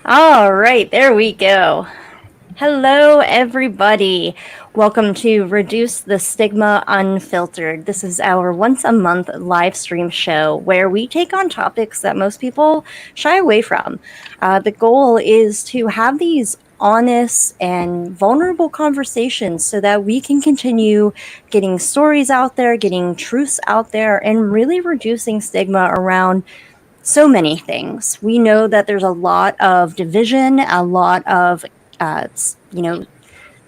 All right, there we go. Hello, everybody. Welcome to Reduce the Stigma Unfiltered. This is our once a month live stream show where we take on topics that most people shy away from. The goal is to have these honest and vulnerable conversations so that we can continue getting stories out there, getting truths out there, and really reducing stigma around so many things. We know that there's a lot of division, a lot of, uh, you know,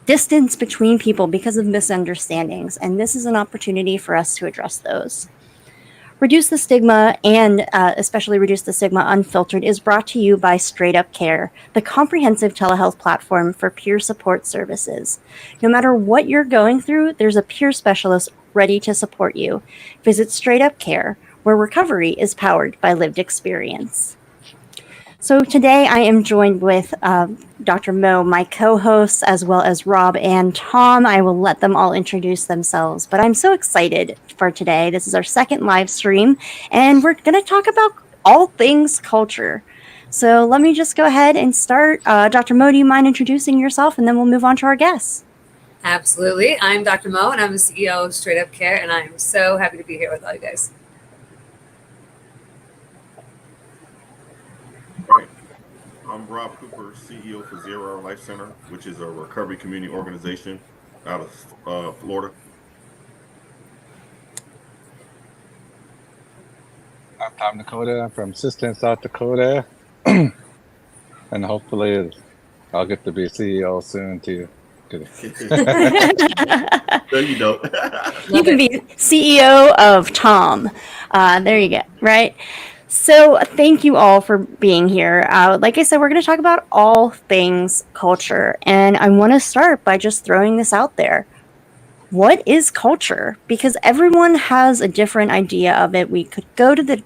distance between people because of misunderstandings, and this is an opportunity for us to address those. Reduce the Stigma and especially Reduce the Stigma Unfiltered is brought to you by Straight Up Care, the comprehensive telehealth platform for peer support services. No matter what you're going through, there's a peer specialist ready to support you. Visit Straight Up Care, where recovery is powered by lived experience. So today I am joined with Dr. Mo, my co-hosts, as well as Rob and Tom. I will let them all introduce themselves, but I'm so excited for today. This is our second live stream, and we're going to talk about all things culture. So let me just go ahead and start. Dr. Mo, do you mind introducing yourself, and then we'll move on to our guests? Absolutely. I'm Dr. Mo, and I'm the CEO of Straight Up Care, and I'm so happy to be here with all you guys. Right. I'm Rob Cooper, CEO for Zero Hour Life Center, which is a recovery community organization out of Florida. I'm Tom Dakota. I'm from Sistine, South Dakota. And hopefully I'll get to be CEO soon too. There you go. You can be CEO of Tom. There you go, right? So, thank you all for being here. Like I said, we're going to talk about all things culture. And I want to start by just throwing this out there. What is culture? Because everyone has a different idea of it. We could go to the,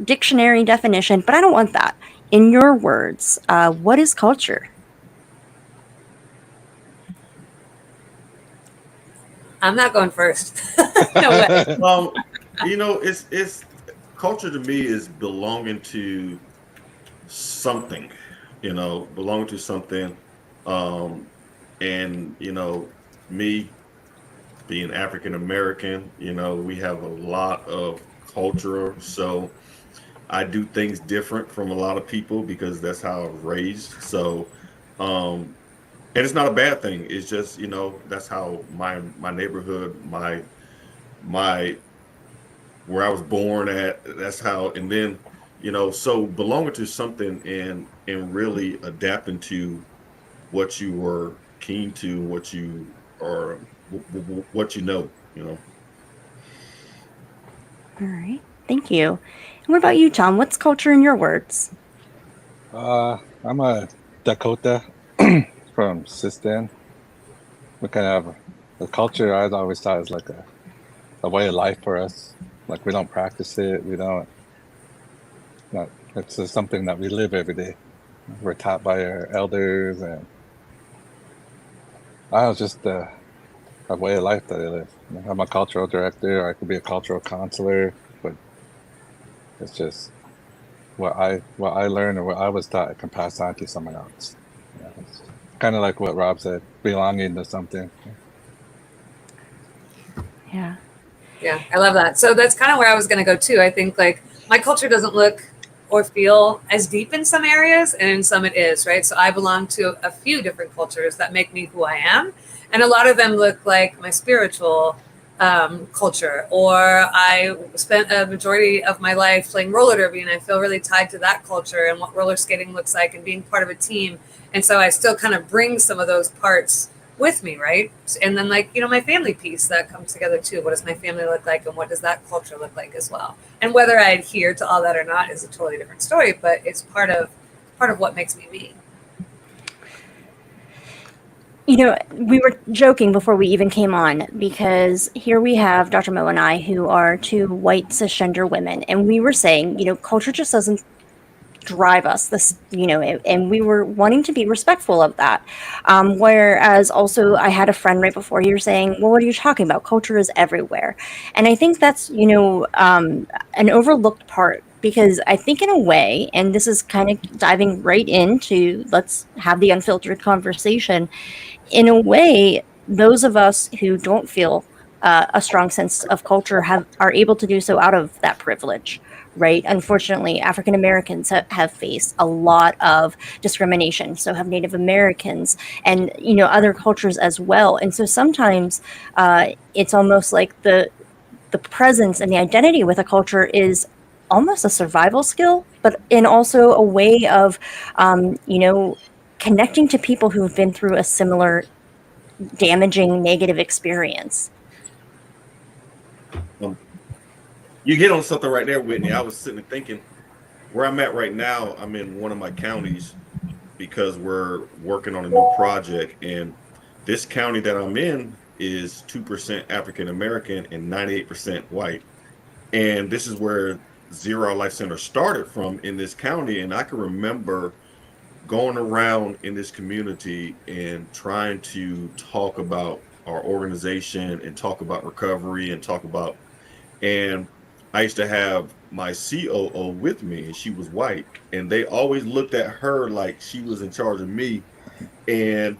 dictionary definition, but I don't want that. In your words, what is culture? I'm not going first. No way. It's culture to me is belonging to something, belonging to something. And me being African American, we have a lot of culture. So I do things different from a lot of people because that's how I was raised. So, and it's not a bad thing. It's just, that's how my neighborhood, my where I was born at, that's how, and then, so belonging to something and really adapting to what you were keen to, what you are, what you know. All right. Thank you. And what about you, Tom? What's culture in your words? I'm a Dakota from Sistine. We kind of have the culture I always thought is like a way of life for us. Like we don't practice it. It's just something that we live every day. We're taught by our elders, and I was just a way of life that I live. I'm a cultural director. I could be a cultural counselor, but it's just what I learned or what I was taught I can pass on to someone else. It's kind of like what Rob said, belonging to something. Yeah. Yeah, I love that. So that's kind of where I was going to go too. I think like my culture doesn't look or feel as deep in some areas, and in some it is, right? So I belong to a few different cultures that make me who I am. And a lot of them look like my spiritual culture, or I spent a majority of my life playing roller derby, and I feel really tied to that culture and what roller skating looks like and being part of a team. And so I still kind of bring some of those parts with me, right? And then like, my family piece that comes together too. What does my family look like, and what does that culture look like as well? And whether I adhere to all that or not is a totally different story, but it's part of what makes me me. We were joking before we even came on because here we have Dr. Mo and I, who are two white cisgender women, and we were saying, culture just doesn't drive us this, and we were wanting to be respectful of that. Whereas also I had a friend right before you were saying, well, what are you talking about? Culture is everywhere. And I think that's, an overlooked part because I think in a way, and this is kind of diving right into, let's have the unfiltered conversation. In a way, those of us who don't feel a strong sense of culture are able to do so out of that privilege, right? Unfortunately, African Americans have faced a lot of discrimination. So have Native Americans, and other cultures as well. And so sometimes it's almost like the presence and the identity with a culture is almost a survival skill, but in also a way of connecting to people who've been through a similar damaging negative experience. You hit on something right there, Whitney. I was sitting and thinking, where I'm at right now, I'm in one of my counties because we're working on a new project, and this county that I'm in is 2% African American and 98% white. And this is where Zero Life Center started from, in this county. And I can remember going around in this community and trying to talk about our organization and talk about recovery and talk about, and I used to have my COO with me, and she was white, and they always looked at her like she was in charge of me. And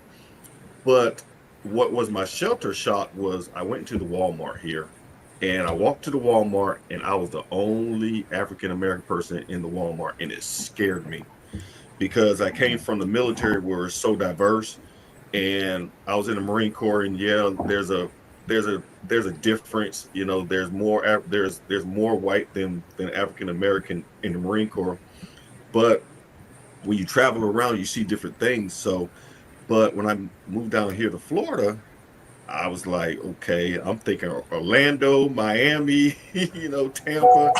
but what was my shelter shock was I went into the Walmart here, and I walked to the Walmart, and I was the only African American person in the Walmart, and it scared me because I came from the military where it's so diverse, and I was in the Marine Corps, and yeah, there's a difference. There's more there's more white than African American in the Marine Corps, but when you travel around, you see different things. So, but when I moved down here to Florida, I was like, okay, I'm thinking Orlando, Miami, Tampa,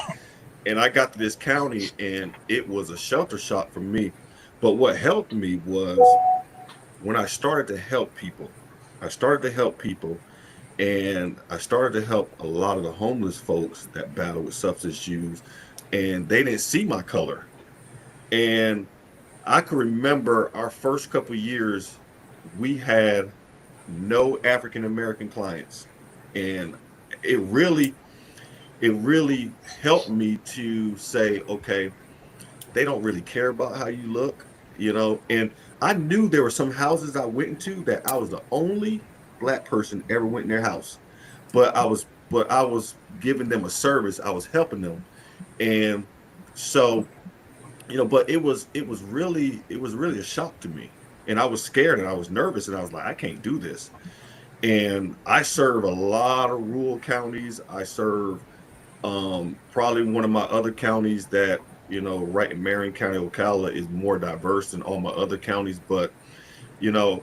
and I got to this county, and it was a shelter shock for me. But what helped me was when I started to help people. I started to help people, and I started to help a lot of the homeless folks that battle with substance use, and they didn't see my color. And I can remember our first couple of years, we had no African American clients, and it really helped me to say, okay, they don't really care about how you look, And I knew there were some houses I went into that I was the only Black person ever went in their house, but I was giving them a service. I was helping them, and so but it was really a shock to me, and I was scared and I was nervous, and I was like, I can't do this. And I serve a lot of rural counties. I serve probably one of my other counties that right in Marion County, Ocala, is more diverse than all my other counties, but you know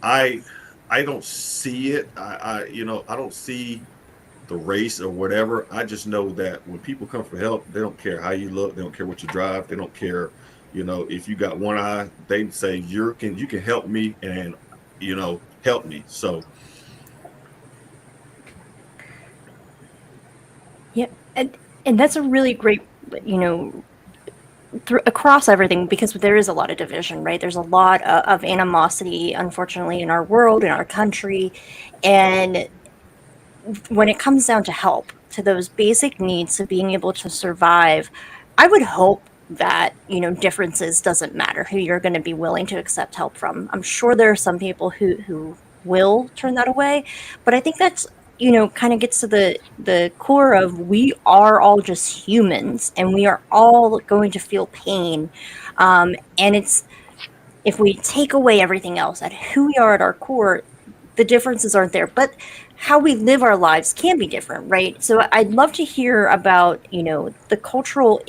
I I don't see it. I don't see the race or whatever. I just know that when people come for help, they don't care how you look, they don't care what you drive, they don't care, if you got one eye, they say you can help me, and help me. So Yeah, and that's a really great, you know, across everything, because there is a lot of division, right? There's a lot of animosity, unfortunately, in our world, in our country, and when it comes down to help, to those basic needs of being able to survive, I would hope that, differences doesn't matter who you're going to be willing to accept help from. I'm sure there are some people who will turn that away, but I think that's, kind of gets to the core of, we are all just humans and we are all going to feel pain. And it's, if we take away everything else at who we are at our core, the differences aren't there, but how we live our lives can be different, right? So I'd love to hear about, the cultural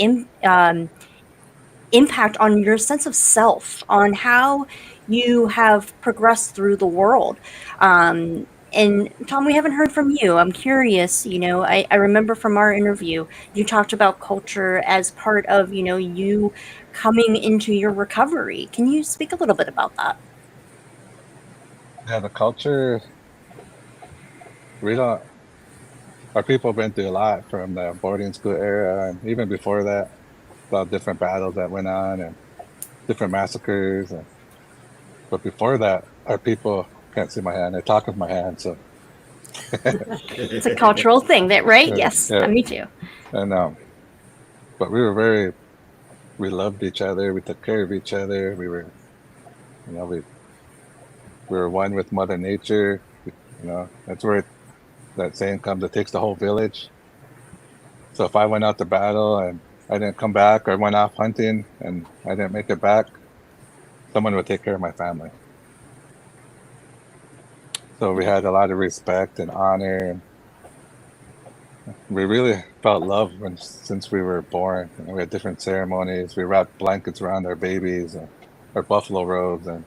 impact on your sense of self, on how you have progressed through the world. And Tom, we haven't heard from you. I'm curious, I remember from our interview, you talked about culture as part of, you coming into your recovery. Can you speak a little bit about that? Yeah, the culture, we don't, our people have been through a lot from the boarding school era, and even before that, a lot of different battles that went on and different massacres. But before that, our people can't see my hand. I talk with my hand, so It's a cultural thing, that right? yeah, Yes, yeah. me too. And but we loved each other. We took care of each other. We were, we were one with Mother Nature. That's where that saying comes, it takes the whole village. So if I went out to battle and I didn't come back, or I went off hunting and I didn't make it back, someone would take care of my family. So we had a lot of respect and honor, and we really felt love since we were born. We had different ceremonies. We wrapped blankets around our babies and our buffalo robes, and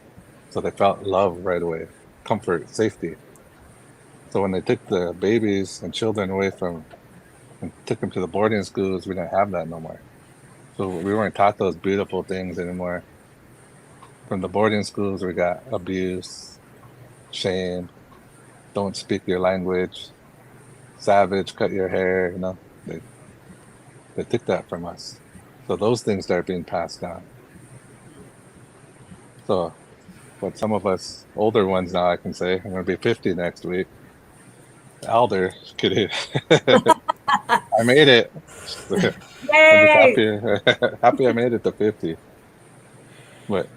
so they felt love right away, comfort, safety. So when they took the babies and children away and took them to the boarding schools, we didn't have that no more. So we weren't taught those beautiful things anymore. From the boarding schools, we got abuse, shame, don't speak your language, savage, cut your hair. They took that from us. So those things start being passed down. So what some of us older ones now, I can say, I'm going to be 50 next week. Elder, kidding. I made it. I'm just happy I made it to 50. But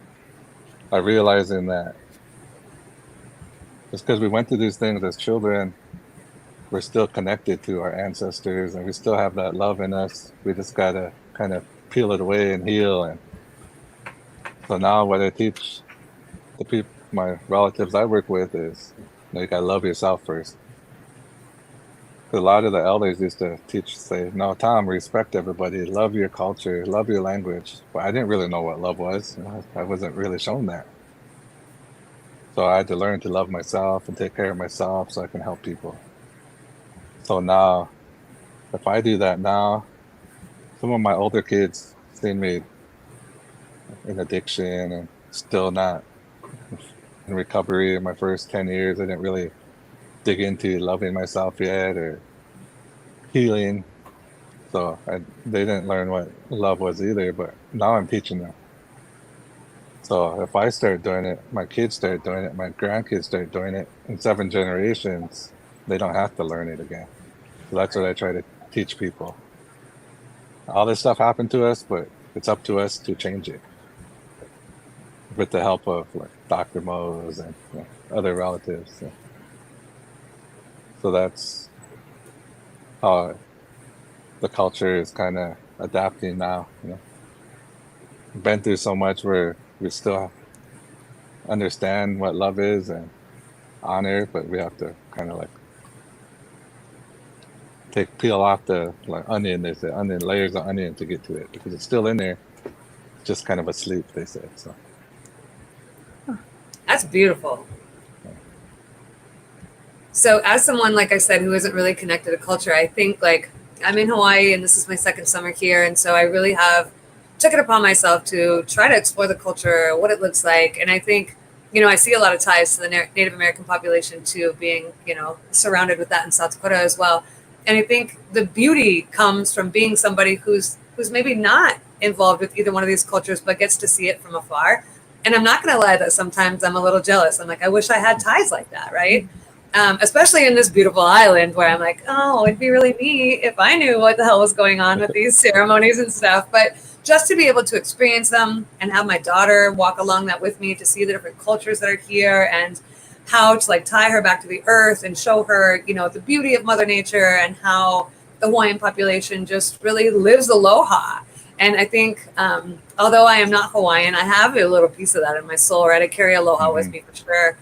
I'm realizing that just because we went through these things as children, we're still connected to our ancestors, and we still have that love in us. We just gotta kind of peel it away and heal. And so now what I teach the people, my relatives I work with, is you gotta love yourself first. A lot of the elders used to say, no, Tom, respect everybody, love your culture, love your language. But I didn't really know what love was. I wasn't really shown that. So I had to learn to love myself and take care of myself so I can help people. So now, if I do that now, some of my older kids seen me in addiction and still not in recovery. In my first 10 years, I didn't really dig into loving myself yet or healing. So they didn't learn what love was either, but now I'm teaching them. So if I start doing it, my kids start doing it, my grandkids start doing it, in 7 generations, they don't have to learn it again. So that's what I try to teach people. All this stuff happened to us, but it's up to us to change it with the help of Dr. Mose and other relatives. So that's how the culture is kind of adapting now. We've been through so much where we still understand what love is and honor, but we have to kind of peel off the onion. There's the onion, layers of onion to get to it, because it's still in there, just kind of asleep, they say. So that's beautiful. So as someone, like I said, who isn't really connected to culture, I think I'm in Hawaii and this is my second summer here. And so I really took it upon myself to try to explore the culture, what it looks like. And I think, I see a lot of ties to the Native American population too, being, surrounded with that in South Dakota as well. And I think the beauty comes from being somebody who's maybe not involved with either one of these cultures, but gets to see it from afar. And I'm not going to lie that sometimes I'm a little jealous. I'm like, I wish I had ties like that, right? Especially in this beautiful island where I'm like, oh, it'd be really neat if I knew what the hell was going on with these ceremonies and stuff. But just to be able to experience them and have my daughter walk along that with me to see the different cultures that are here and how to tie her back to the earth and show her, the beauty of Mother Nature and how the Hawaiian population just really lives aloha. And I think, although I am not Hawaiian, I have a little piece of that in my soul, right? I carry aloha with me for sure.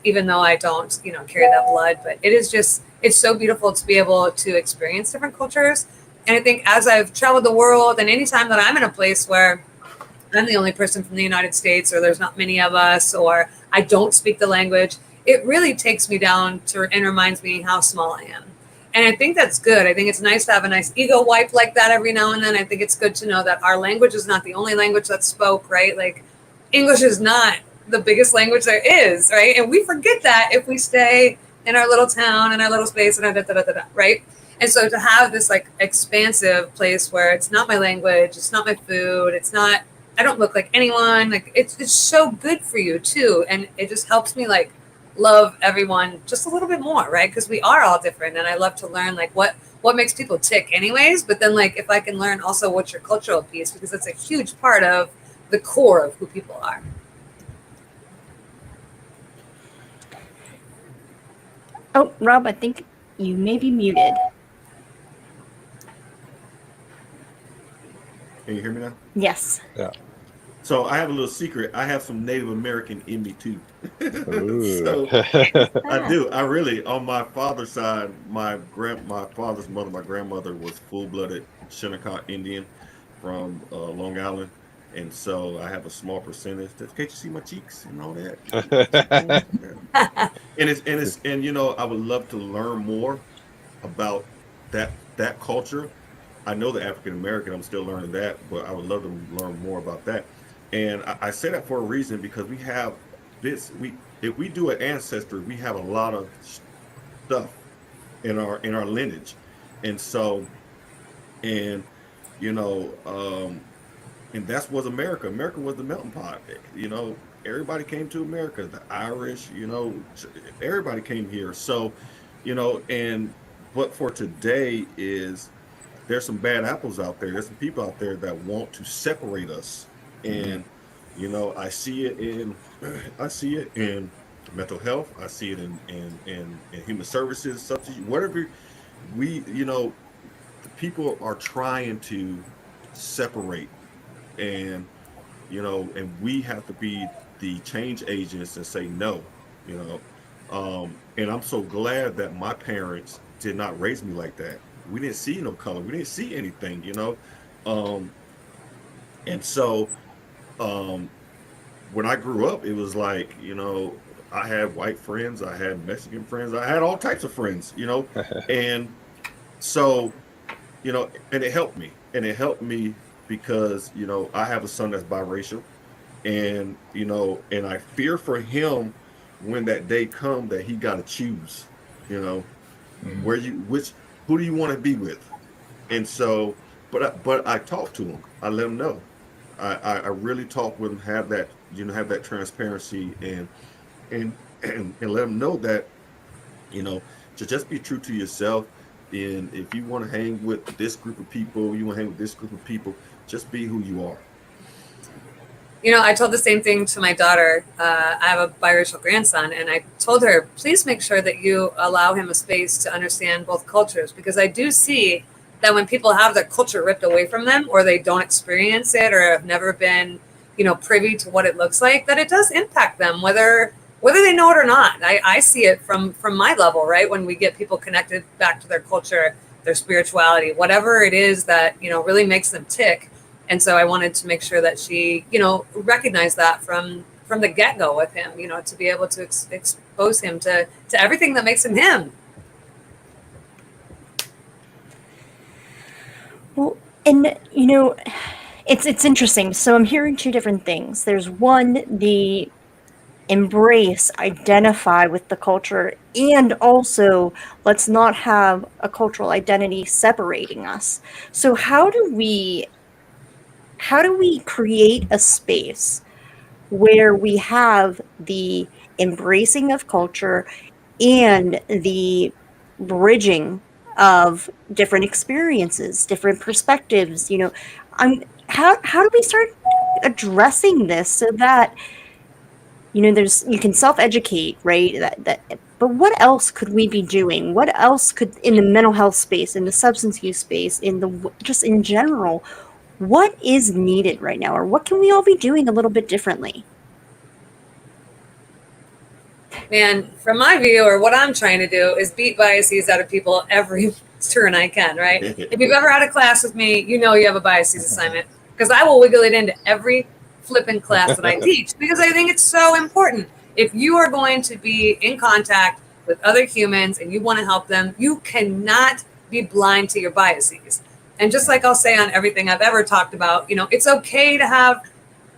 Even though I don't, carry that blood, but it's so beautiful to be able to experience different cultures. And I think as I've traveled the world and anytime that I'm in a place where I'm the only person from the United States, or there's not many of us, or I don't speak the language, it really takes me down to and reminds me how small I am. And I think that's good. I think it's nice to have a nice ego wipe like that every now and then. I think it's good to know that our language is not the only language that's spoke, right? English is not the biggest language there is, right? And we forget that if we stay in our little town, in our little space, and right? And so to have this expansive place where it's not my language, it's not my food, I don't look like anyone, it's so good for you too. And it just helps me love everyone just a little bit more, right? Because we are all different. And I love to learn what what makes people tick anyways. But then like, if I can learn also what's your cultural piece, because that's a huge part of the core of who people are. Oh, Rob, I think you may be muted. Can you hear me now? Yes. Yeah. So I have a little secret. I have some Native American in me too. Ooh. So I do. I really, on my father's side, my father's mother, my grandmother was full-blooded Shinnecock Indian from Long Island, and so I have a small percentage. Can't you see my cheeks and all that? And you know, I would love to learn more about that culture. I know the African American, I'm still learning that, but I would love to learn more about that. And I say that for a reason because we have this. If we do an ancestry, we have a lot of stuff in our lineage, and so and you know, and that's was America. America was the melting pot. You know, everybody came to America. The Irish, you know, everybody came here. So, you know, and but for today is there's some bad apples out there. There's some people out there that want to separate us, and you know, I see it in mental health. I see it in human services, subsidy, whatever you know, the people are trying to separate, and you know, and we have to be the change agents and say no, you know. And I'm so glad that my parents did not raise me like that. We didn't see no color. We didn't see anything, you know. And so when I grew up, it was like, you know, I had white friends, I had Mexican friends, I had all types of friends, you know. And so, you know, and it helped me. And it helped me because, you know, I have a son that's biracial. And, you know, and I fear for him when that day comes that he got to choose, you know, who do you want to be with? And so, but I talk to him. I let him know. I really talk with him, have that, you know, have that transparency and let him know that, you know, to just be true to yourself. And if you want to hang with this group of people, you want to hang with this group of people, just be who you are. You know, I told the same thing to my daughter. I have a biracial grandson, and I told her, please make sure that you allow him a space to understand both cultures, because I do see that when people have their culture ripped away from them, or they don't experience it, or have never been, you know, privy to what it looks like, that it does impact them, whether they know it or not. I see it from my level, right? When we get people connected back to their culture, their spirituality, whatever it is that, you know, really makes them tick. And so I wanted to make sure that she, you know, recognized that from the get-go with him, you know, to be able to expose him to everything that makes him him. Well, and you know, it's interesting. So I'm hearing two different things. There's one, the embrace, identify with the culture, and also let's not have a cultural identity separating us. So how do we create a space where we have the embracing of culture and the bridging of different experiences, different perspectives? You know, how do we start addressing this so that, you know, you can self-educate, right? But what else could we be doing? What else could, in the mental health space, in the substance use space, just in general, what is needed right now, or what can we all be doing a little bit differently? Man, from my view, or what I'm trying to do, is beat biases out of people every turn I can, right? If you've ever had a class with me, you know you have a biases assignment, because I will wiggle it into every flipping class that I teach, because I think it's so important. If you are going to be in contact with other humans and you want to help them, you cannot be blind to your biases. And just like I'll say on everything I've ever talked about, you know, it's okay to have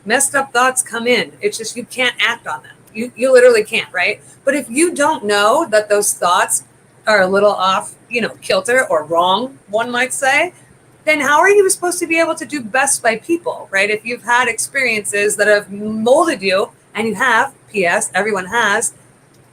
messed up thoughts come in. It's just you can't act on them. You literally can't, right? But if you don't know that those thoughts are a little off, you know, kilter or wrong, one might say, then how are you supposed to be able to do best by people, right? If you've had experiences that have molded you, and you have, P.S., everyone has,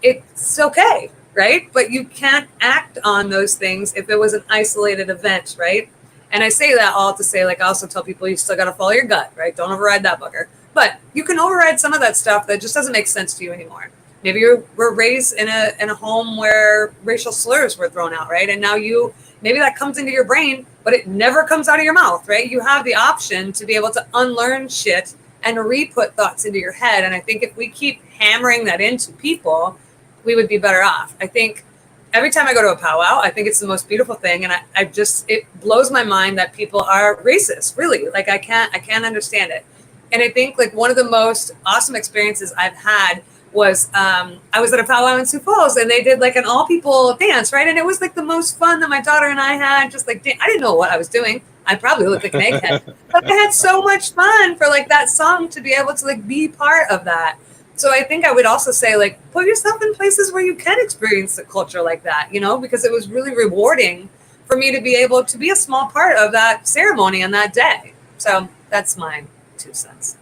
it's okay. right? But you can't act on those things if it was an isolated event, right? And I say that all to say, like, I also tell people you still got to follow your gut, right? Don't override that bugger. But you can override some of that stuff that just doesn't make sense to you anymore. Maybe you were raised in a home where racial slurs were thrown out, right? And now maybe that comes into your brain, but it never comes out of your mouth, right? You have the option to be able to unlearn shit and re-put thoughts into your head. And I think if we keep hammering that into people, we would be better off. I think every time I go to a powwow, I think it's the most beautiful thing. And it blows my mind that people are racist, really. Like I can't understand it. And I think like one of the most awesome experiences I've had was I was at a powwow in Sioux Falls, and they did like an all people dance, right? And it was like the most fun that my daughter and I had. Just like I didn't know what I was doing. I probably looked like an egghead, but I had so much fun for like that song to be able to like be part of that. So I think I would also say like put yourself in places where you can experience the culture like that, you know, because it was really rewarding for me to be able to be a small part of that ceremony on that day. So that's my 2 cents.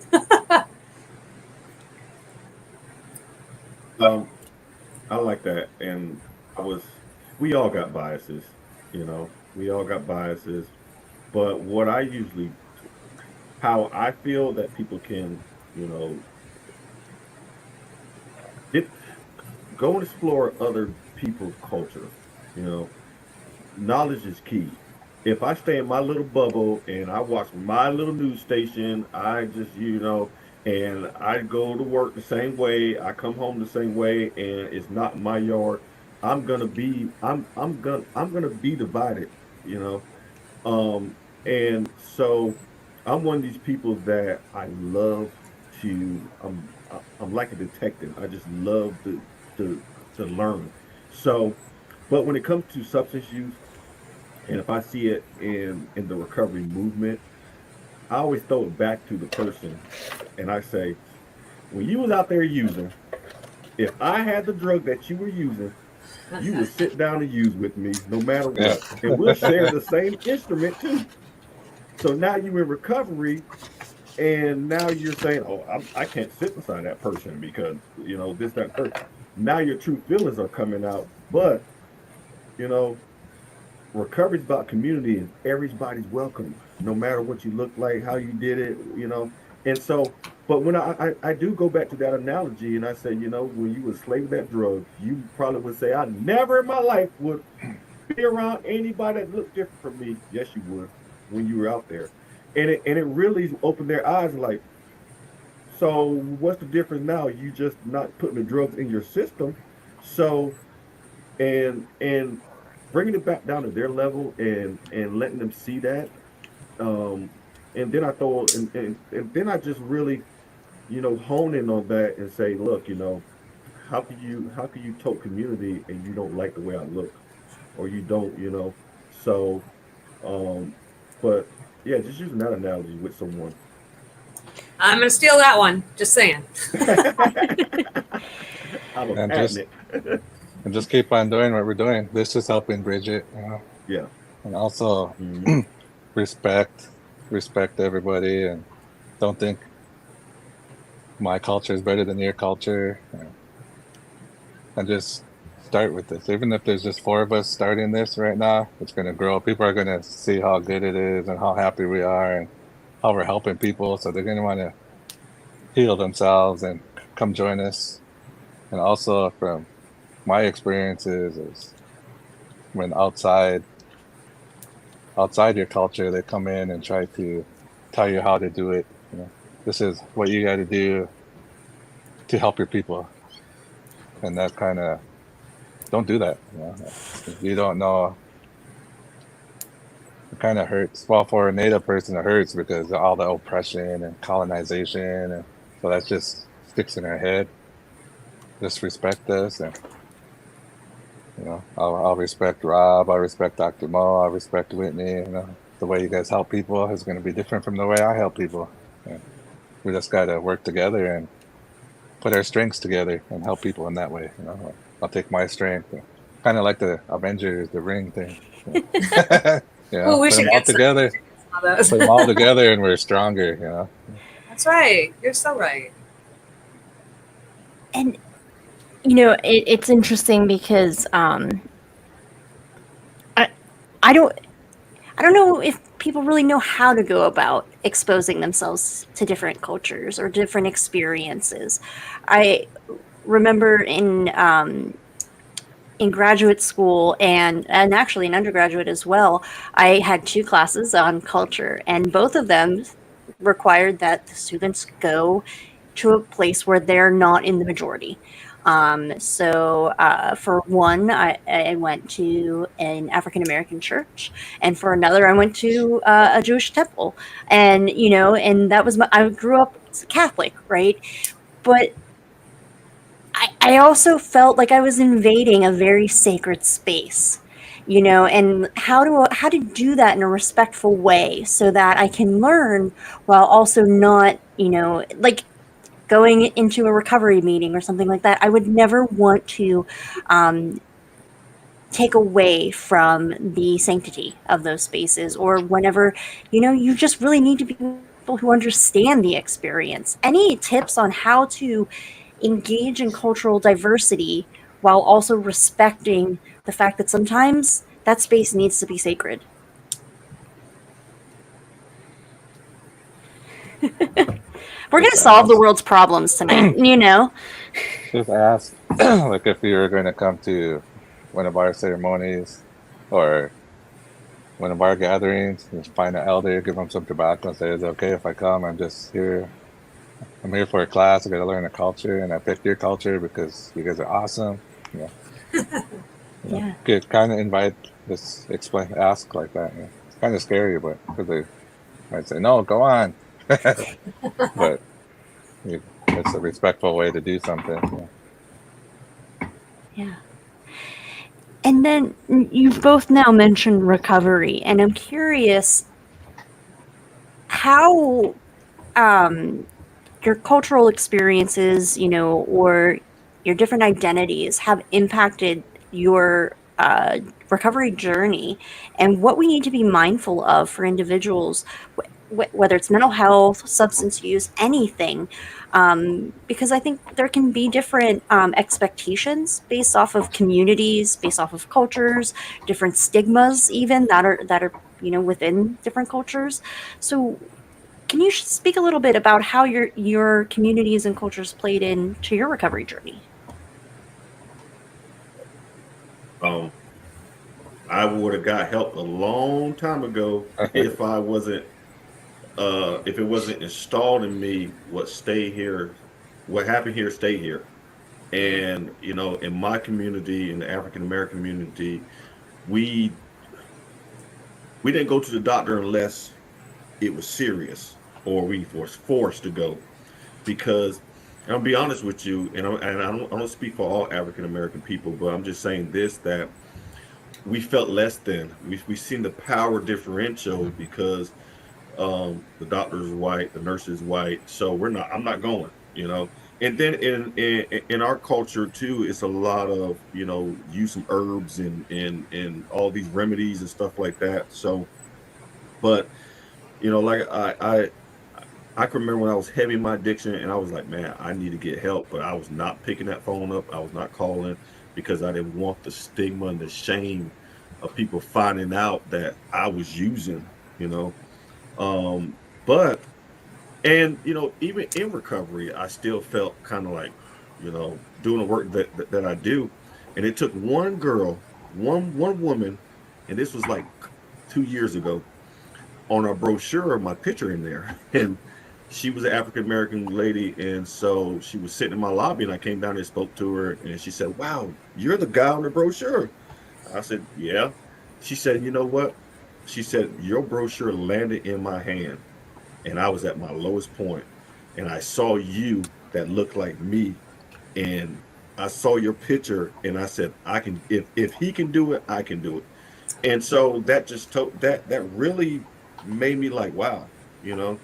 I like that, and we all got biases, you know, we all got biases, but how I feel that people can, you know, get go and explore other people's culture, you know, knowledge is key. If I stay in my little bubble and I watch my little news station, I just, and I go to work the same way, I come home the same way, and it's not my yard, I'm gonna be divided, you know. And so I'm one of these people that I love I'm like a detective. I just love to to learn. So, but when it comes to substance use, and if I see it in the recovery movement, I always throw it back to the person, and I say, when you was out there using, if I had the drug that you were using, you would sit down and use with me no matter Yeah. what, and we'll share the same instrument too. So now you're in recovery, and now you're saying, "Oh, I can't sit beside that person because this that person." Now your true feelings are coming out, but you know recovery is about community, and everybody's welcome, no matter what you look like, how you did it, And so, but when I do go back to that analogy, and I say, when you were a slave to that drug, you probably would say, "I never in my life would be around anybody that looked different from me." Yes, you would when you were out there, and it really opened their eyes. Like, so what's the difference now? You just not putting the drugs in your system, so and bringing it back down to their level and letting them see that. Um, and then I throw and then I just really hone in on that and say, look, how can you talk community and you don't like the way I look, or you don't, so um, but yeah, just using that analogy with someone. I'm going to steal that one. Just saying. I'm a and just patent and just keep on doing what we're doing. This is helping bridge it, Yeah. and also Hmm. respect respect everybody, and don't think my culture is better than your culture, and just start with this. Even if there's just 4 of us starting this right now, it's going to grow. People are going to see how good it is and how happy we are and how we're helping people, so they're going to want to heal themselves and come join us. And also from my experiences is when outside your culture, they come in and try to tell you how to do it. This is what you got to do to help your people, and that kind of don't do that. If you don't know, it kind of hurts. Well, for a native person, it hurts because of all the oppression and colonization, and so that just sticks in their head. Just respect us, and I'll respect Rob. I respect Dr. Mo. I respect Whitney. The way you guys help people is going to be different from the way I help people. And we just got to work together and put our strengths together and help people in that way. I'll take my strength, kind of like the Avengers, the ring thing. Oh, we Put them should all get some together. of those. Put them all together, and we're stronger. That's right. You're so right. And It's interesting because I, I don't I don't know if people really know how to go about exposing themselves to different cultures or different experiences. I remember in graduate school and actually in undergraduate as well, I had two classes on culture, and both of them required that the students go to a place where they're not in the majority. For one, I went to an African American church, and for another, I went to a Jewish temple. And and that was I grew up Catholic, right? But I also felt like I was invading a very sacred space, and how to do that in a respectful way so that I can learn while also not, like going into a recovery meeting or something like that. I would never want to um, take away from the sanctity of those spaces, or whenever, you just really need to be people who understand the experience. Any tips on how to engage in cultural diversity while also respecting the fact that sometimes that space needs to be sacred? We're going Just to solve the ask. world's problems tonight. Just ask. Like if you're going to come to one of our ceremonies or one of our gatherings, just find an elder, give them some tobacco, and say, "Is it okay if I come? I'm just here. I'm here for a class. I got to learn a culture, and I picked your culture because you guys are awesome." Yeah. Get kind of invite, just explain, ask like that. It's kind of scary, but because they might say, "No, go on," but it's a respectful way to do something. Yeah. And then you've both now mentioned recovery, and I'm curious how your cultural experiences, or your different identities have impacted your recovery journey, and what we need to be mindful of for individuals, whether it's mental health, substance use, anything. Because I think there can be different expectations based off of communities, based off of cultures, different stigmas, even that are within different cultures. So can you speak a little bit about how your communities and cultures played into your recovery journey? Um, I would have got help a long time ago if it wasn't installed in me what stay here, what happened here, stay here. And in my community, in the African American community, we we didn't go to the doctor unless it was serious or we was forced to go. Because and I'll be honest with you, and I don't speak for all African American people, but I'm just saying this, that we felt less than. We seen the power differential because the doctor is white, the nurse is white, so I'm not going. And then in our culture too, it's a lot of use some herbs and all these remedies and stuff like that. So, but like I can remember when I was heavy in my addiction and I was like, man, I need to get help, but I was not picking that phone up. I was not calling because I didn't want the stigma and the shame of people finding out that I was using, you know. But and even in recovery, I still felt kind of like, doing the work that I do. And it took one girl, one woman, and this was like 2 years ago, on our brochure, my picture in there. And she was an African American lady, and so she was sitting in my lobby, and I came down and spoke to her, and she said, "Wow, you're the guy on the brochure." I said, "Yeah." She said, "You know what?" She said, "Your brochure landed in my hand, and I was at my lowest point, and I saw you that looked like me, and I saw your picture, and I said, I can, if he can do it, I can do it." And so that just that really made me like, wow, you know.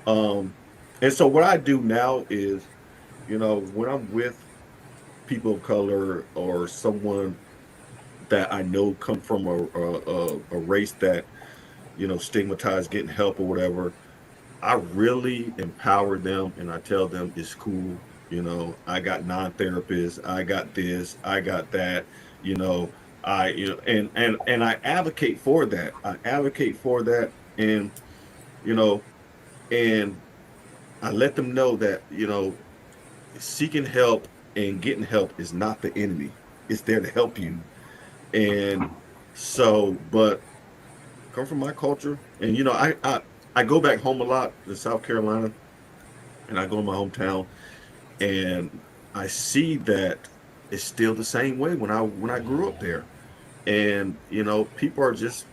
Um, and so what I do now is, when I'm with people of color or someone that I know come from a race that stigmatized getting help or whatever, I really empower them and I tell them it's cool. You know, I got non-therapists, I got this, I got that, you know, and I advocate for that. I advocate for that, and you know, and I let them know that, seeking help and getting help is not the enemy. It's there to help you. And so, but come from my culture, and I go back home a lot to South Carolina, and I go to my hometown, and I see that it's still the same way when I grew up there. And people are just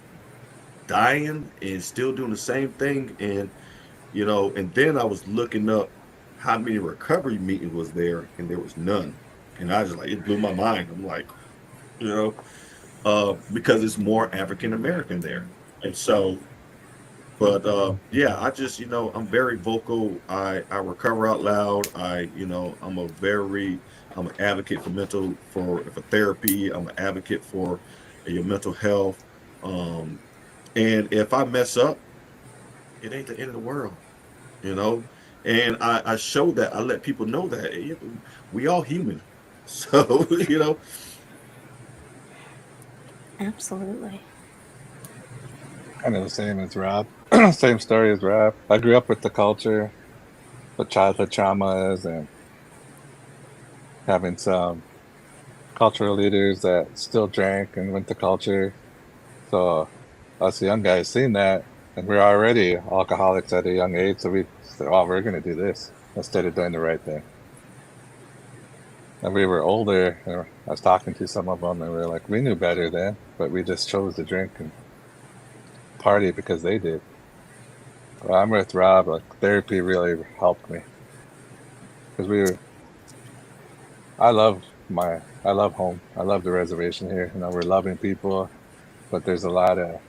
dying and still doing the same thing. And and then I was looking up how many recovery meetings was there, and there was none. And I just, like, it blew my mind. I'm like, you know, because it's more African American there. And so, but yeah, I just, I'm very vocal. I recover out loud. I'm an advocate for for therapy. I'm an advocate for your mental health. Um, and if I mess up, it ain't the end of the world, you know. And I show that. I let people know that, we all human. So, Absolutely. Kind of the same as Rob. Same story as Rob. I grew up with the culture, the childhood traumas, and having some cultural leaders that still drank and went to culture. So us young guys seen that, and we're already alcoholics at a young age. So we said, "Oh, we're going to do this instead of doing the right thing." And we were older, and I was talking to some of them, and we were like, "We knew better then, but we just chose to drink and party because they did." Well, I'm with Rob. Like, therapy really helped me because I love home. I love the reservation here. We're loving people, but there's a lot of,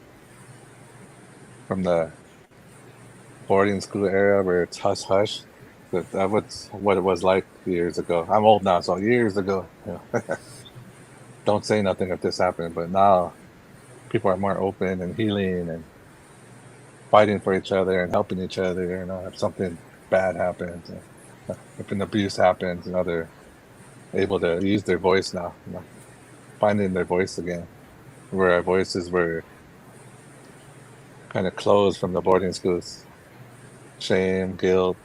from the boarding school era where it's hush hush. That was what it was like years ago. I'm old now, so years ago, don't say nothing if this happened. But now people are more open and healing and fighting for each other and helping each other. If something bad happens, if an abuse happens, they're able to use their voice now, finding their voice again, where our voices were kind of closed from the boarding schools. Shame, guilt,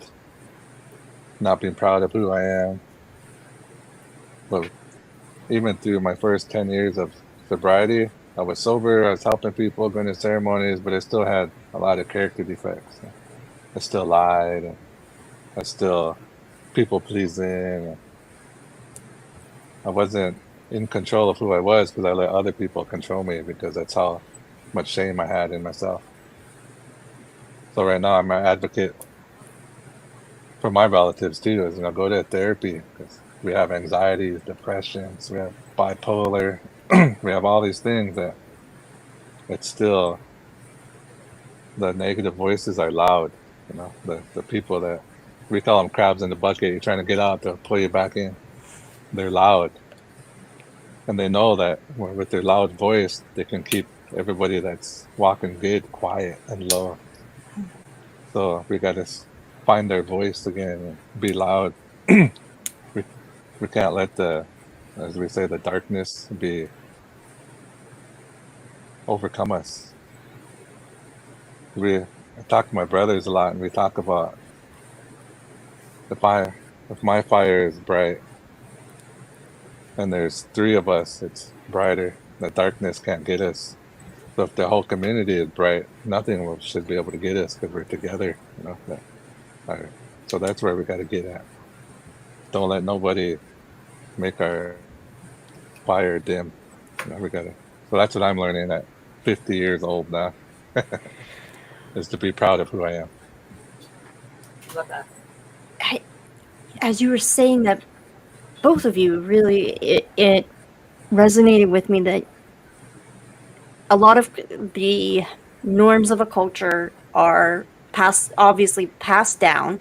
not being proud of who I am. But even through my first 10 years of sobriety, I was sober, I was helping people, going to ceremonies, but I still had a lot of character defects. I still lied, and I still people pleasing. I wasn't in control of who I was because I let other people control me, because that's how much shame I had in myself. So right now I'm an advocate for my relatives too, is go to therapy, because we have anxieties, depressions, we have bipolar, we have all these things that it's still, the negative voices are loud. The people that we call them crabs in the bucket, you're trying to get out to pull you back in. They're loud, and they know that with their loud voice they can keep everybody that's walking good quiet and low. So we got to find their voice again and be loud. we can't let as we say, the darkness overcome us. I talk to my brothers a lot, and we talk about, if my fire is bright and there's three of us, it's brighter. The darkness can't get us. So if the whole community is bright, nothing should be able to get us, because we're together. So that's where we got to get at. Don't let nobody make our fire dim. We gotta. So that's what I'm learning at 50 years old now, is to be proud of who I am. Love that. As you were saying that, both of you really, it resonated with me that a lot of the norms of a culture are obviously passed down.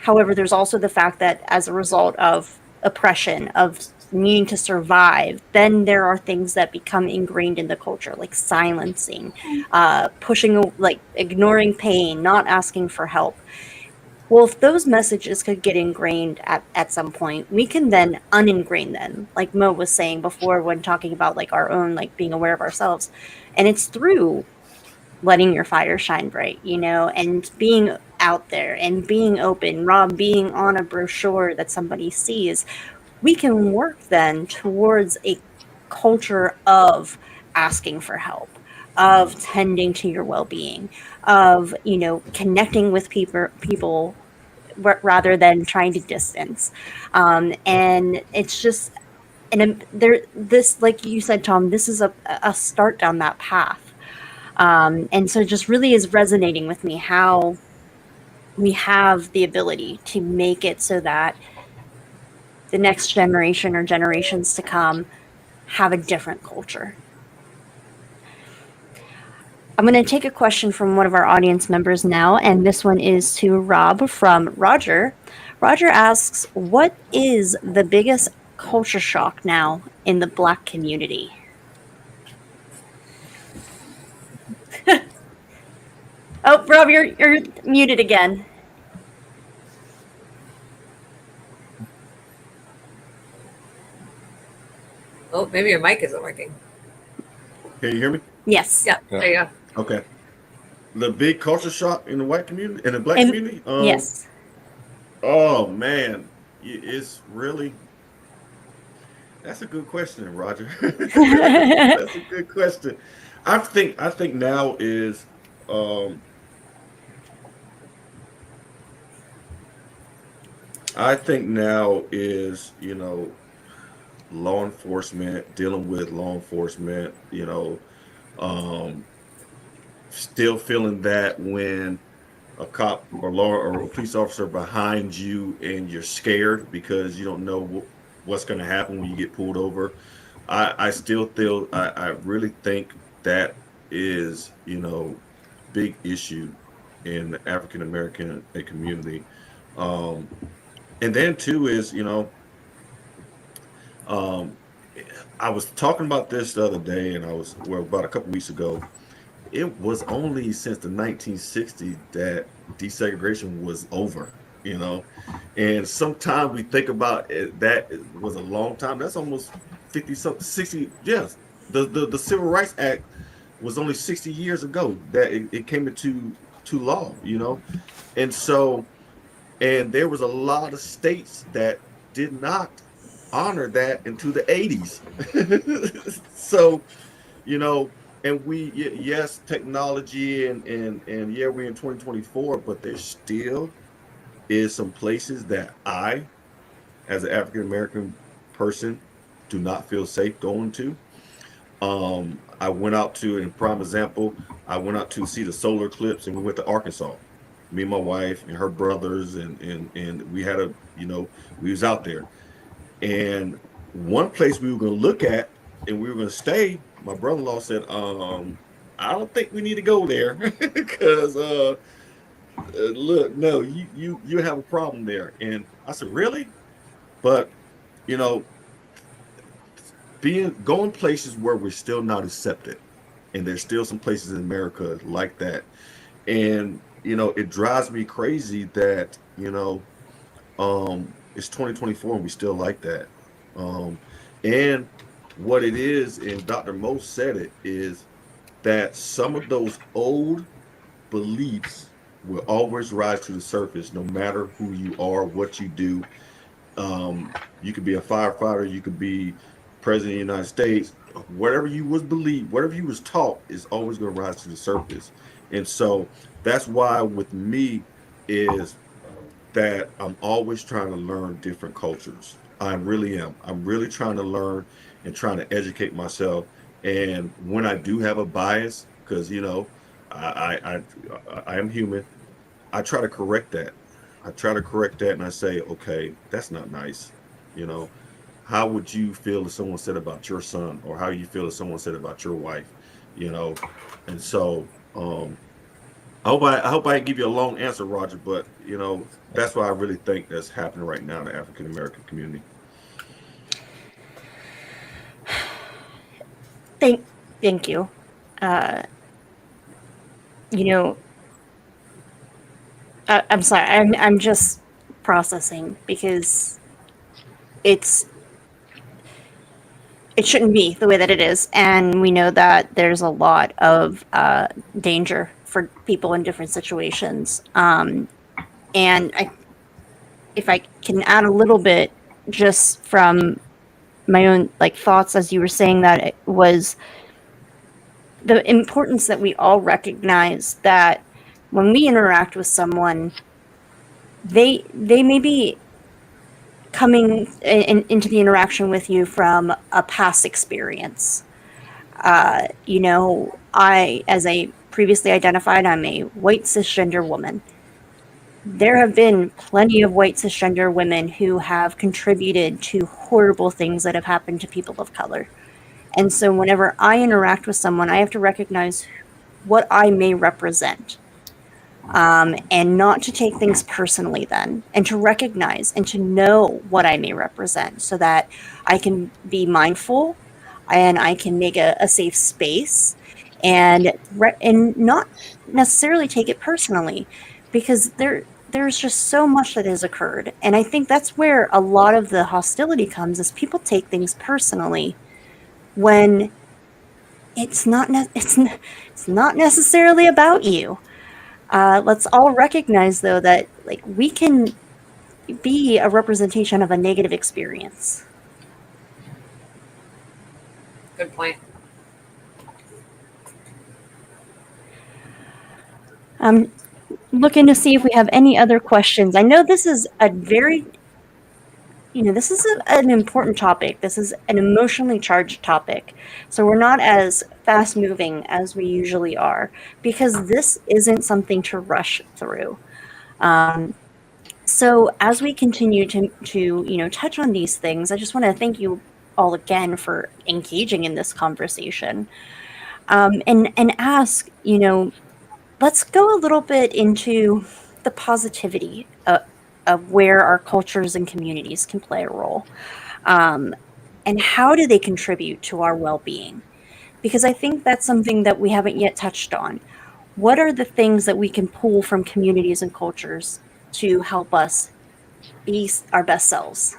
However, there's also the fact that as a result of oppression, of needing to survive, then there are things that become ingrained in the culture, like silencing, pushing, like ignoring pain, not asking for help. Well, if those messages could get ingrained at some point, we can then uningrain them, like Mo was saying before when talking about like our own, like being aware of ourselves. And it's through letting your fire shine bright, you know, and being out there and being open, Rob being on a brochure that somebody sees. We can work then towards a culture of asking for help, of tending to your well-being, of, you know, connecting with people rather than trying to distance. And it's just, and there, this, like you said, Tom, this is a start down that path. And so it just really is resonating with me how we have the ability to make it so that the next generation or generations to come have a different culture. I'm going to take a question from one of our audience members now, and this one is to Rob from Roger. Roger asks, what is the biggest culture shock now in the Black community? Oh, Rob, you're muted again. Oh, maybe your mic isn't working. Can you hear me? Yes. Yeah, Yeah. there you go. Okay. The big culture shock in the white community, in the black And- community. Yes. Oh man, it's really. That's a good question, Roger. That's a good question. I think now is um I think now is, law enforcement, dealing with law enforcement, um still feeling that when a cop or law or a police officer behind you and you're scared because you don't know what's going to happen when you get pulled over. I still feel I really think that is, big issue in the African American community. Um, and then too is, um, I was talking about this the other day, and about a couple weeks ago. It was only since the 1960s that desegregation was over, and sometimes we think about it, that it was a long time. That's almost 50 something, 60. Yes, the Civil Rights Act was only 60 years ago that it came into law, and so, and there was a lot of states that did not honor that into the 80s. So, you know and yes, technology, and yeah, we're in 2024, but there still is some places that I, as an African American person, do not feel safe going to. I went out to, in prime example, I went out to see the solar eclipse, and we went to Arkansas, me and my wife and her brothers, and we had we was out there. And one place we were going to look at and we were going to stay, my brother-in-law said, I don't think we need to go there because look, no, you have a problem there. And I said, really? But you know, being going places where we're still not accepted, and there's still some places in America like that. And it drives me crazy that it's 2024 and we still like that. Um, and what it is, and Dr. Most said it, is that some of those old beliefs will always rise to the surface, no matter who you are, what you do. You could be a firefighter, you could be president of the United States, whatever you was believed, whatever you was taught is always going to rise to the surface. And so that's why with me is that I'm always trying to learn different cultures. I really am. I'm really trying to learn and trying to educate myself. And when I do have a bias, because I am human, I try to correct that. I try to correct that, and I say, okay, that's not nice. You know, how would you feel if someone said about your son, or how you feel if someone said about your wife? You know, and so I hope I didn't give you a long answer, Roger, but that's what I really think that's happening right now in the African American community. Thank you. Uh, you know, I'm sorry. I'm just processing because it's it shouldn't be the way that it is, and we know that there's a lot of danger for people in different situations. And if I can add a little bit, just from my own like thoughts as you were saying that, it was the importance that we all recognize that when we interact with someone, they may be coming into the interaction with you from a past experience. I, as a previously identified, I'm a white cisgender woman. There have been plenty of white cisgender women who have contributed to horrible things that have happened to people of color. And so whenever I interact with someone, I have to recognize what I may represent. And not to take things personally then, and to recognize and to know what I may represent so that I can be mindful and I can make a safe space and not necessarily take it personally, because there's just so much that has occurred. And I think that's where a lot of the hostility comes, is people take things personally when it's not necessarily about you. Let's all recognize, though, that like we can be a representation of a negative experience. Good point. I'm looking to see if we have any other questions. I know this is a very, this is an important topic. This is an emotionally charged topic. So we're not as fast moving as we usually are, because this isn't something to rush through. So as we continue to touch on these things, I just want to thank you all again for engaging in this conversation, and ask, let's go a little bit into the positivity of where our cultures and communities can play a role, and how do they contribute to our well-being? Because I think that's something that we haven't yet touched on. What are the things that we can pull from communities and cultures to help us be our best selves?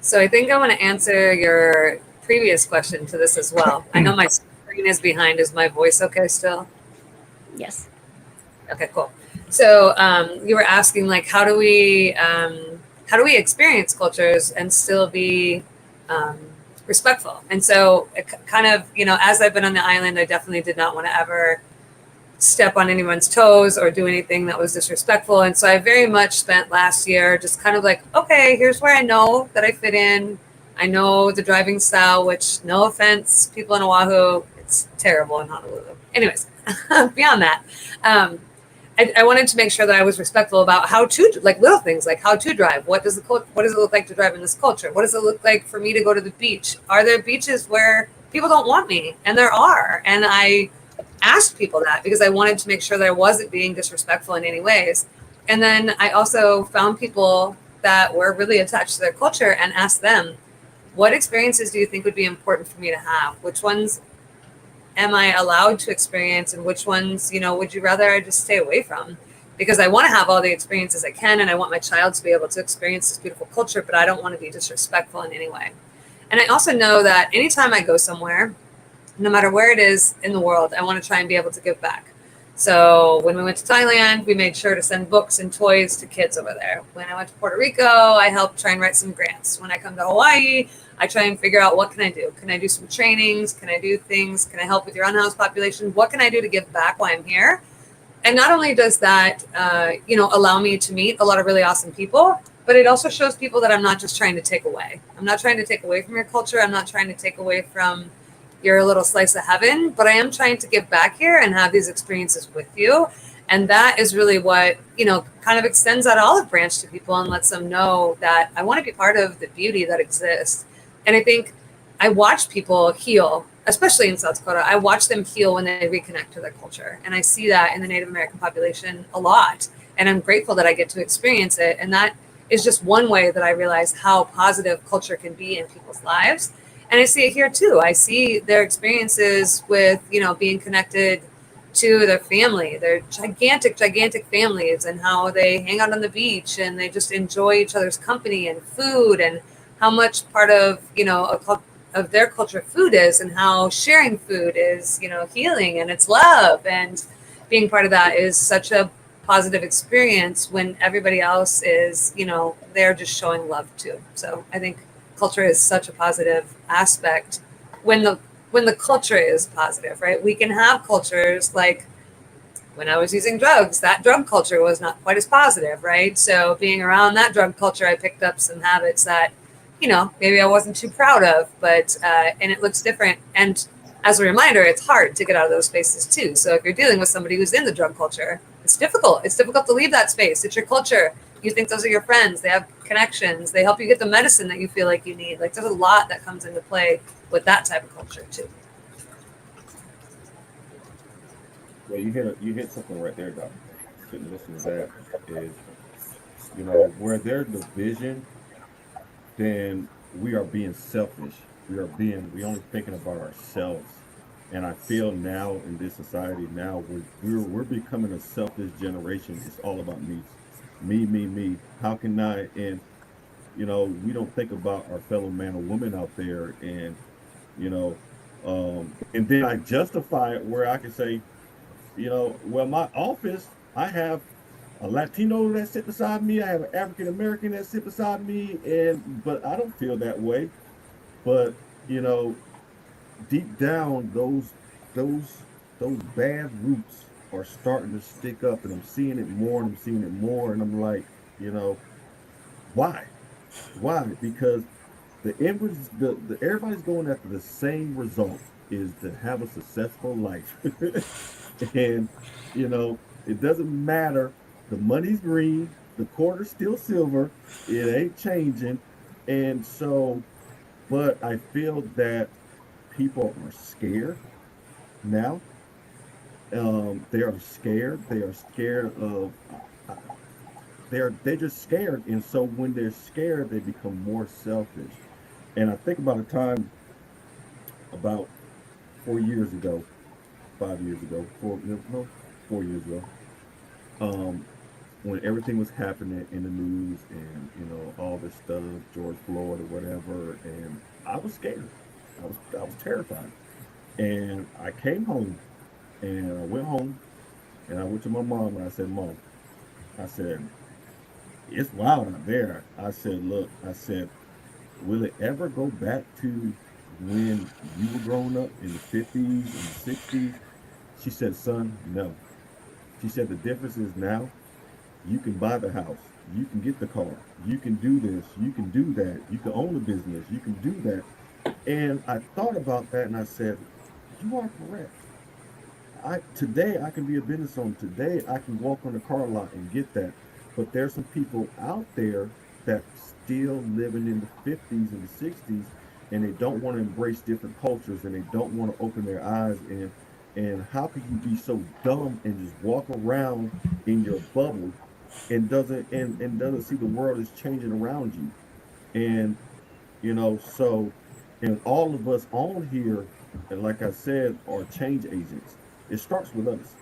So I think I want to answer your previous question to this as well. I know my screen is behind. Is my voice okay still? Yes. Okay, cool. So you were asking, like, how do we experience cultures and still be respectful? And so it kind of, as I've been on the island, I definitely did not want to ever step on anyone's toes or do anything that was disrespectful. And so I very much spent last year just kind of like, okay, here's where I know that I fit in. I know the driving style, which, no offense, people in Oahu, it's terrible in Honolulu. Anyways, beyond that, I wanted to make sure that I was respectful about how to, like, little things like how to drive. What does it look like to drive in this culture? What does it look like for me to go to the beach? Are there beaches where people don't want me? And there are. And I asked people that because I wanted to make sure that I wasn't being disrespectful in any ways. And then I also found people that were really attached to their culture and asked them, what experiences do you think would be important for me to have? Which ones am I allowed to experience, and which ones, would you rather I just stay away from? Because I want to have all the experiences I can, and I want my child to be able to experience this beautiful culture, but I don't want to be disrespectful in any way. And I also know that anytime I go somewhere, no matter where it is in the world, I want to try and be able to give back. So when we went to Thailand, we made sure to send books and toys to kids over there. When I went to Puerto Rico, I helped try and write some grants. When I come to Hawaii, I try and figure out, what can I do? Can I do some trainings? Can I do things? Can I help with your unhoused population? What can I do to give back while I'm here? And not only does that, allow me to meet a lot of really awesome people, but it also shows people that I'm not just trying to take away. I'm not trying to take away from your culture. I'm not trying to take away from your little slice of heaven, but I am trying to give back here and have these experiences with you. And that is really what, kind of extends that olive branch to people and lets them know that I want to be part of the beauty that exists. And I think I watch people heal, especially in South Dakota. I watch them heal when they reconnect to their culture. And I see that in the Native American population a lot. And I'm grateful that I get to experience it. And that is just one way that I realize how positive culture can be in people's lives. And I see it here too. I see their experiences with, being connected to their family, their gigantic, gigantic families, and how they hang out on the beach and they just enjoy each other's company and food, and how much part of, you know, of their culture food is, and how sharing food is, you know, healing and it's love. And being part of that is such a positive experience when everybody else is, you know, they're just showing love too. So I think culture is such a positive aspect when the culture is positive, right? We can have cultures like when I was using drugs, that drug culture was not quite as positive, right? So being around that drug culture, I picked up some habits that, you know, maybe I wasn't too proud of, but and it looks different. And as a reminder, it's hard to get out of those spaces too. So if you're dealing with somebody who's in the drug culture, it's difficult. It's difficult to leave that space. It's your culture. You think those are your friends. They have connections. They help you get the medicine that you feel like you need. Like there's a lot that comes into play with that type of culture too. Well, you hit something right there, Doc. Sitting listening to that is, you know, where there's division, then we are being selfish. We only thinking about ourselves. And I feel now in this society now we're becoming a selfish generation. It's all about me. Me. How can I, and you know, we don't think about our fellow man or woman out there, and you know, and then I justify it where I can say, you know, well, my office, I have a Latino that sit beside me. I have an African American that sit beside me, and but I don't feel that way. But you know, deep down, those those bad roots are starting to stick up, and I'm seeing it more, and I'm seeing it more, and I'm like, you know, why? Why? Because the everybody's going after the same result, is to have a successful life. And you know, it doesn't matter. The money's green, the quarter's still silver, it ain't changing. And so, but I feel that people are scared now. They are scared. They are scared of. They're just scared, and so when they're scared, they become more selfish. And I think about a time about 4 years ago, 5 years ago, four no 4 years ago, um, when everything was happening in the news, and you know, all this stuff, George Floyd or whatever, and I was scared. I was terrified, and I came home, and I went home, and I went to my mom, and I said, "Mom," I said, "it's wild out there." I said, "Look," I said, "will it ever go back to when you were growing up in the 50s and the 60s?" She said, "Son, no." She said, "The difference is now you can buy the house, you can get the car, you can do this, you can do that, you can own a business, you can do that." And I thought about that, and I said, "You are correct. I Today I can be a business owner. Today I can walk on the car lot and get that." But there's some people out there that still living in the 50s and the 60s, and they don't want to embrace different cultures, and they don't want to open their eyes. And how can you be so dumb and just walk around in your bubble, and doesn't see the world is changing around you? And you know, so, and all of us on here, and like I said, are change agents. It starts with us.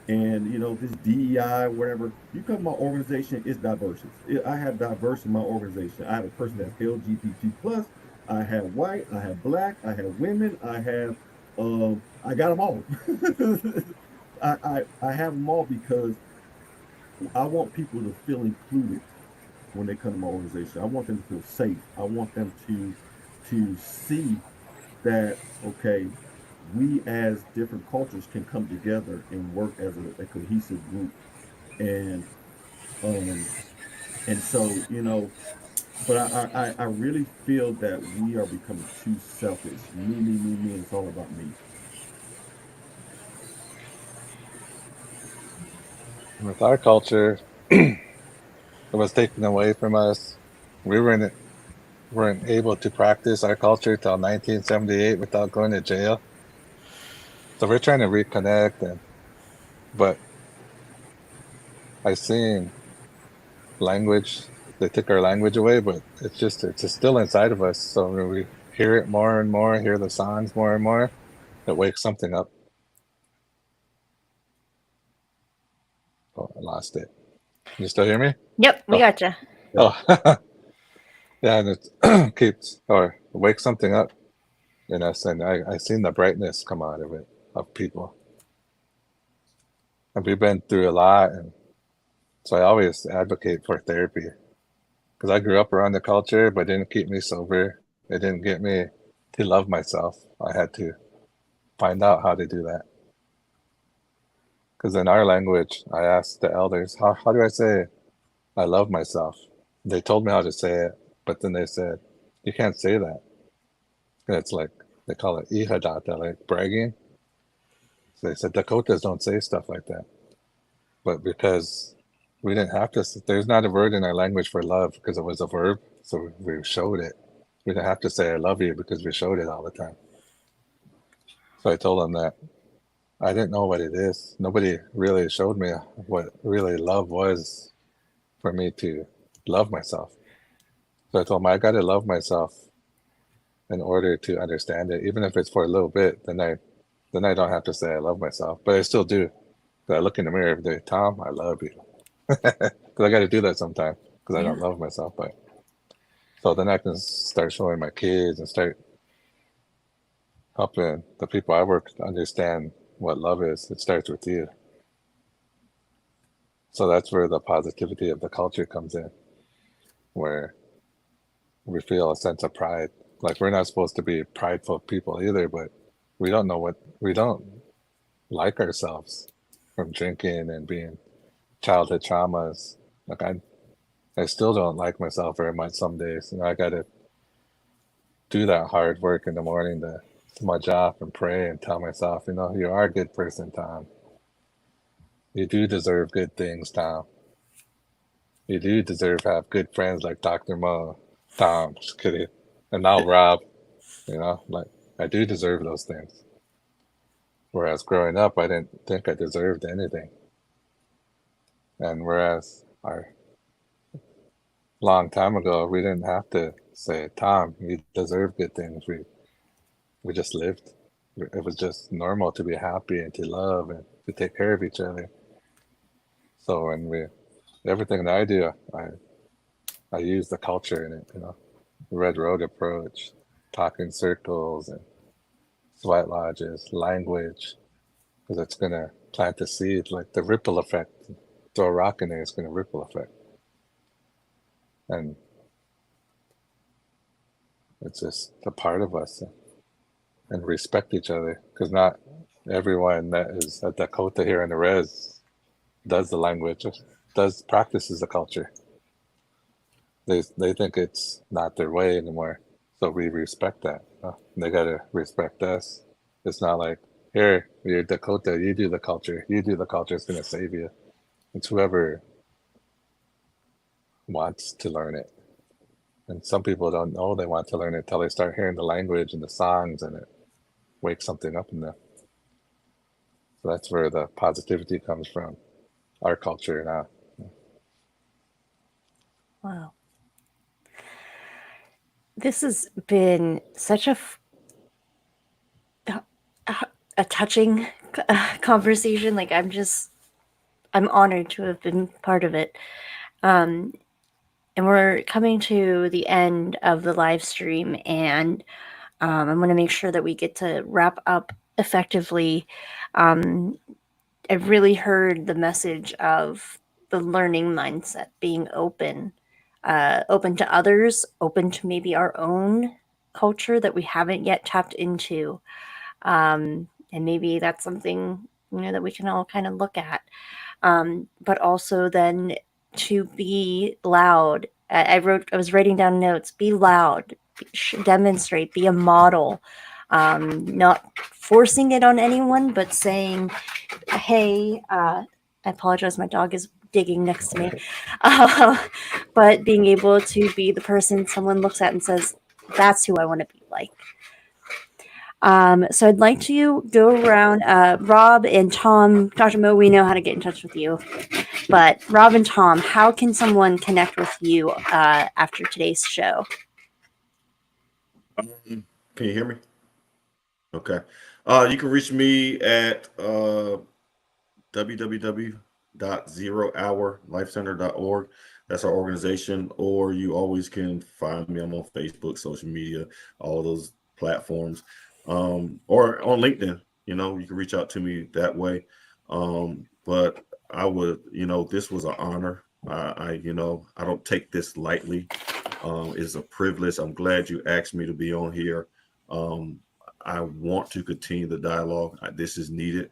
And you know, this DEI, whatever, you come to my organization, it's diverse. I have diverse in my organization. I have a person that's LGBT plus, I have white, I have black, I have women, I got them all. I have them all because I want people to feel included when they come to my organization. I want them to feel safe. I want them to see that, okay, we as different cultures can come together and work as a cohesive group. And um and so, you know, but I really feel that we are becoming too selfish. Me, and it's all about me. With our culture, it was taken away from us. We weren't able to practice our culture till 1978 without going to jail. So we're trying to reconnect, and but I seen language. They took our language away, but it's still inside of us. So when we hear it more and more, hear the songs more and more, it wakes something up. lost it. You still hear me? Yep, we Oh, gotcha. oh. Yeah, and it keeps or wakes something up in us, and I seen the brightness come out of it, of people. And we've been through a lot, and so I always advocate for therapy because I grew up around the culture, but it didn't keep me sober. It didn't get me to love myself. I had to find out how to do that. Because in our language, I asked the elders, how do I say I love myself? They told me how to say it, but then they said, you can't say that. And it's like, they call it ihadata, like bragging. So they said Dakotas don't say stuff like that. But because we didn't have to, there's not a word in our language for love because it was a verb. So we showed it. We didn't have to say I love you because we showed it all the time. So I told them that I didn't know what it is. Nobody really showed me what really love was for me to love myself. So I told them I got to love myself in order to understand it, even if it's for a little bit. Then I don't have to say I love myself, but I still do. I look in the mirror every day. Tom, I love you, because I got to do that sometimes because I Yeah. don't love myself. But so then I can start showing my kids and start helping the people I work to understand what love is. It starts with you. So that's where the positivity of the culture comes in, where we feel a sense of pride. Like we're not supposed to be prideful people either, but we don't like ourselves from drinking and being childhood traumas. Like I still don't like myself very much some days. You know, I gotta do that hard work in the morning to smudge off and pray and tell myself, you know, you are a good person, Tom. You do deserve good things, Tom. You do deserve to have good friends like Dr. Mo, Tom, just kidding. And now Rob, you know, like I do deserve those things. Whereas growing up, I didn't think I deserved anything. And whereas our long time ago, we didn't have to say, Tom, you deserve good things. We just lived. It was just normal to be happy and to love and to take care of each other. So when everything that I do, I use the culture in it, you know, the red road approach, talking circles and sweat lodges, language, because it's going to plant a seed, like the ripple effect. Throw a rock in there, it's going to ripple effect. And it's just a part of us, and respect each other, because not everyone that is a Dakota here in the res does the language, practices the culture. They think it's not their way anymore, so we respect that. They gotta respect us. It's not like, here, you're Dakota, you do the culture. You do the culture, it's gonna save you. It's whoever wants to learn it. And some people don't know they want to learn it until they start hearing the language and the songs, and it wakes something up in them. So that's where the positivity comes from, our culture now. Wow. This has been such a touching conversation. Like I'm honored to have been part of it. And we're coming to the end of the live stream, and I'm going to make sure that we get to wrap up effectively. I've really heard the message of the learning mindset, being open, open to others, open to maybe our own culture that we haven't yet tapped into. And maybe that's something, that we can all kind of look at. But also then to be loud. I was writing down notes, be loud, demonstrate, be a model, not forcing it on anyone, but saying, hey, I apologize, my dog is digging next to me. Uh, but being able to be the person someone looks at and says, that's who I want to be like. So I'd like to go around. Rob and Tom, Dr. Mo, we know how to get in touch with you. But Rob and Tom, how can someone connect with you after today's show? Can you hear me? Okay. You can reach me at www www.zerohourlifecenter.org. That's our organization. Or you always can find me. I'm on Facebook, social media, all those platforms, or on LinkedIn. You can reach out to me that way. But I would, this was an honor. I don't take this lightly. It's a privilege. I'm glad you asked me to be on here. Um, I want to continue the dialogue. This is needed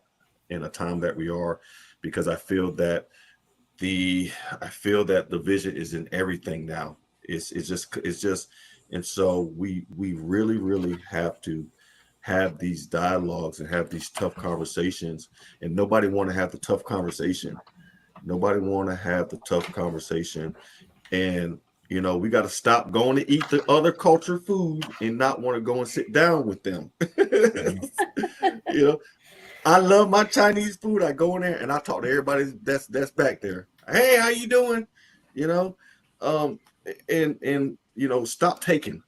in a time that we are, because I feel that the vision is in everything now. It's just, and so we really have to have these dialogues and have these tough conversations. And nobody want to have the tough conversation. Nobody want to have the tough conversation. And we got to stop going to eat the other culture food and not want to go and sit down with them. you know, I love my Chinese food. I go in there and I talk to everybody that's back there. Hey, how you doing? You know, um, and stop taking,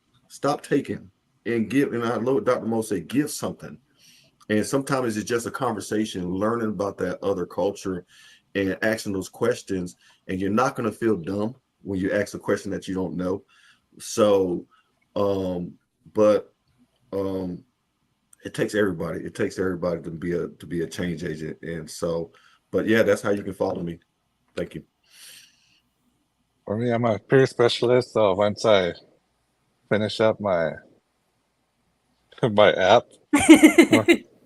and give. And I love what Dr. Mo said, give something. And sometimes it's just a conversation, learning about that other culture, and asking those questions. And you're not going to feel dumb when you ask a question that you don't know. So, but um, it takes everybody. It takes everybody to be a change agent. And so, but yeah, that's how you can follow me. Thank you. For me, I'm a peer specialist. So once I finish up my my app,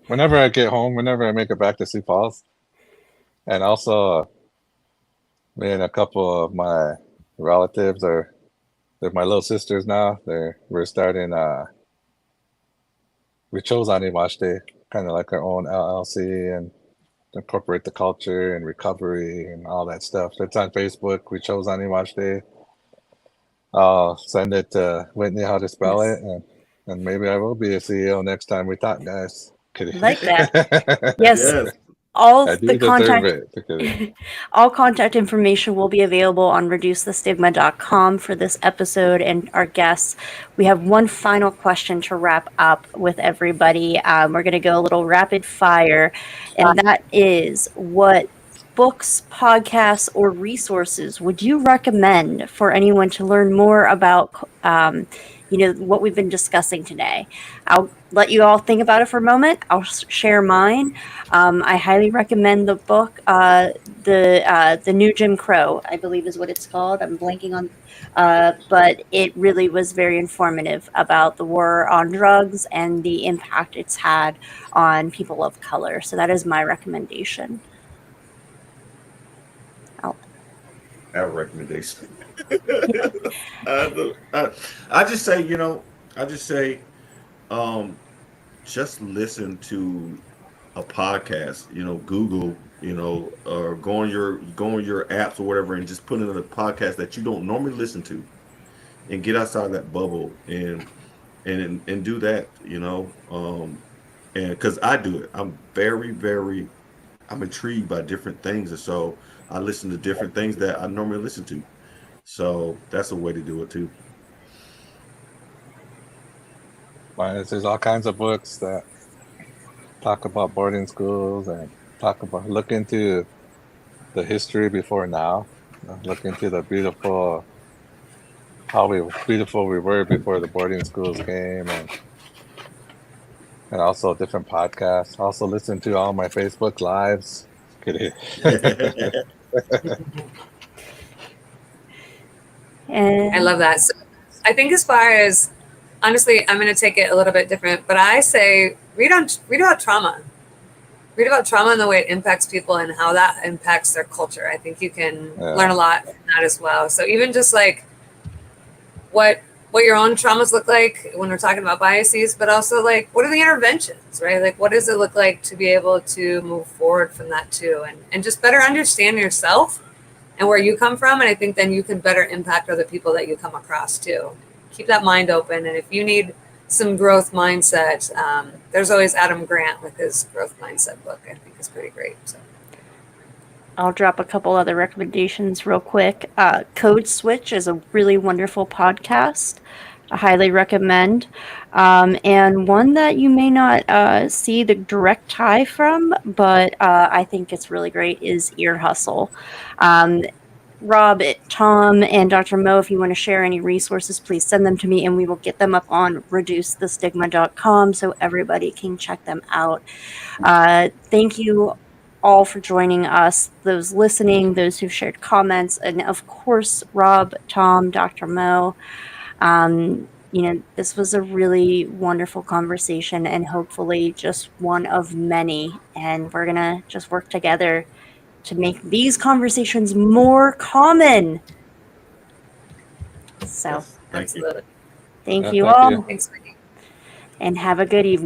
whenever I get home, whenever I make it back to Sioux Falls, and also me and a couple of my relatives they're my little sisters now. We're starting we chose Animashite, kind of like our own LLC, and incorporate the culture and recovery and all that stuff. It's on Facebook. We chose Animashite. I'll send it to Whitney how to spell Yes. it, and maybe I will be a CEO next time we talk, guys. Kidding. Like that. Yes. Yes. All I the do deserve contact it. Kidding. all contact information will be available on reducethestigma.com for this episode and our guests. We have one final question to wrap up with everybody. We're going to go a little rapid fire, and that is, what books, podcasts, or resources would you recommend for anyone to learn more about what we've been discussing today? I'll let you all think about it for a moment. I'll share mine. I highly recommend the book, the New Jim Crow, I believe is what it's called. I'm blanking on, but it really was very informative about the war on drugs and the impact it's had on people of color. So that is my recommendation. I have a recommendation. I just say, um, just listen to a podcast. Google, or go on your apps or whatever, and just put in a podcast that you don't normally listen to, and get outside of that bubble, and do that. And because I do it, I'm intrigued by different things, and so I listen to different things that I normally listen to. So that's a way to do it too. There's all kinds of books that talk about boarding schools and look into the history before now. Look into the how beautiful we were before the boarding schools came, and also different podcasts. Also listen to all my Facebook lives. Kidding. And I love that. So I think as far as, honestly, I'm going to take it a little bit different, but I say read about trauma. Read about trauma and the way it impacts people and how that impacts their culture. I think you can learn a lot from that as well. So even just like what your own traumas look like when we're talking about biases, but also like what are the interventions, right? Like what does it look like to be able to move forward from that too, and just better understand yourself and where you come from. And I think then you can better impact other people that you come across too. Keep that mind open. And if you need some growth mindset, there's always Adam Grant with his growth mindset book. I think is pretty great. So I'll drop a couple other recommendations real quick. Code Switch is a really wonderful podcast. I highly recommend. And one that you may not see the direct tie from, but I think it's really great is Ear Hustle. Rob, Tom, and Dr. Mo, if you want to share any resources, please send them to me and we will get them up on reducethestigma.com so everybody can check them out. Thank you all for joining us, those listening, those who've shared comments, and of course, Rob, Tom, Dr. Mo. This was a really wonderful conversation and hopefully just one of many. And we're going to just work together to make these conversations more common. So, Yes, thank you. Absolutely. thank Yeah, you thank all, you. Thanks, Vicky. and have a good evening.